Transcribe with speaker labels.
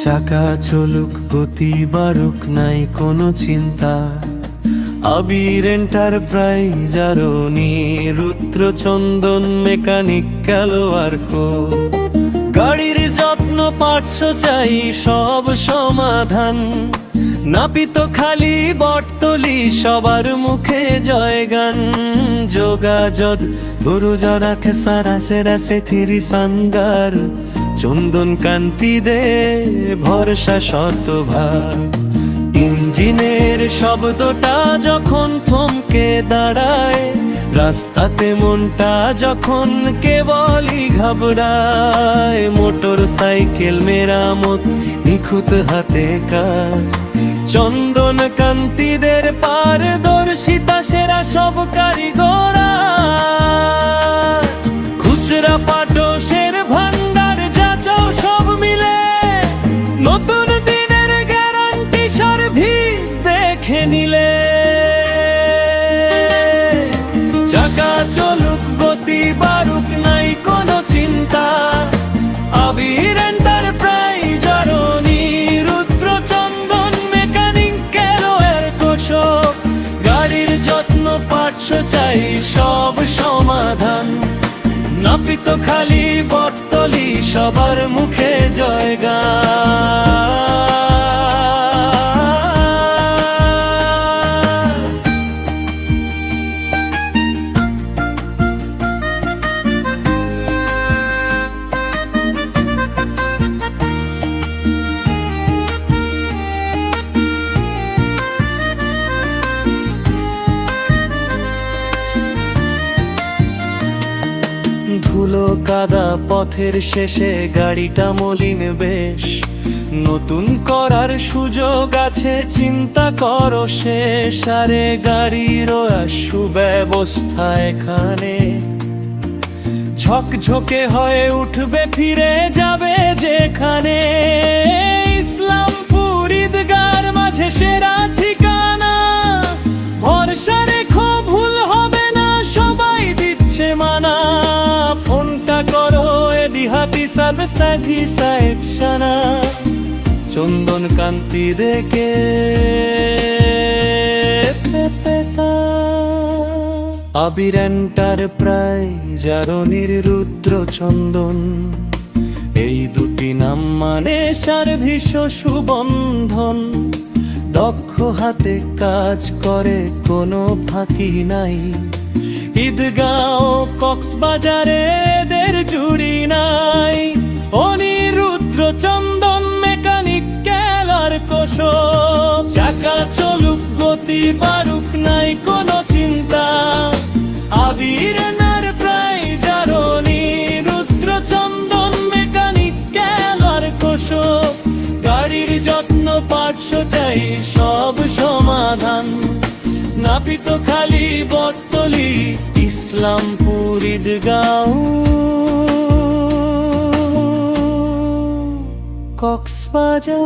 Speaker 1: চাকা চলুক গতি বাড়ুক নাই কোনো চিন্তা, আবির এন্টারপ্রাইজ আরো রুদ্র চন্দন মেকানিক খেলোয়াড় কো। গাড়ির যত্ন পার্টস চাই সব সমাধান, নাপিত খালি বটতলি সবার মুখে জয়গান। যোগাযোগ গুরুজরা খেসারা সেরা সেথিরি সাঙ্গার, চন্দন কান্তি দে ভরসা শতভাগ। ইঞ্জিনের শব্দটা যখন থমকে দাঁড়ায়, রাস্তাতে মনটা যখন কেবলই ঘাবড়ায়। মোটর সাইকেল মেরামত নিখুঁত হাতে কাজ, চন্দন কান্তিদের পারদর্শিতা সেরা সব কারিগরা। খুচরা পাটসের ভান্ডার যাচাও সব মিলে, নতুন দিনের গ্যারান্টি সার্ভিস দেখে নিলে। চাকা চলুক গতি বাড়ুক নাই কোনো চিন্তা, আবির এন্টারপ্রাইজ আরো রুদ্র চন্দন মেকানিক খেলোয়াড় কোশক। গাড়ির যত্ন পার্টস চাই সব সমাধান, নাপিত খালি বটতলি সবার মুখে জয়গান। ধুলো কাদা পথের শেষে গাড়িটা মলিন বেশ, নতুন করার সুযোগ আছে চিন্তা করো শেষ। আরে গাড়িরও সুব্যবস্থা এখানে, ঝকঝকে হয়ে উঠবে ফিরে যাবে যেখানে। ইসলামপুর ঈদগার মাঝে সেরা ঠিকানা, ভরসা রেখো ভুল হবে না সবাই দিচ্ছে মানা। ফোনটা করো এদিহাতি সার্ভিস স্যাটিসফ্যাকশনা, চন্দন কান্তি দেখে আবির এন্টারপ্রাইজ আরো রুদ্র চন্দন। এই দুটি নাম মানে সার্ভিস ও সুবন্ধন, দক্ষ হাতে কাজ করে কোনো ফাঁকি নাই। ঈদগাঁও কক্সবাজারে এদের জুড়ি নাই, অনিরুদ্র চন্দন মেকানিক খেলোয়াড় কোশক। চাকা চলুক গতি বাড়ুক নাই কোনো চিন্তা, আবির এন্টারপ্রাইজ আরো রুদ্র চন্দন মেকানিক খেলোয়াড় কোশক। গাড়ির যত্ন পার্টস চাই সব সমাধান, নাপিত খালি বটতলি ইসলামপুর ঈদগাঁও কক্সবাজার।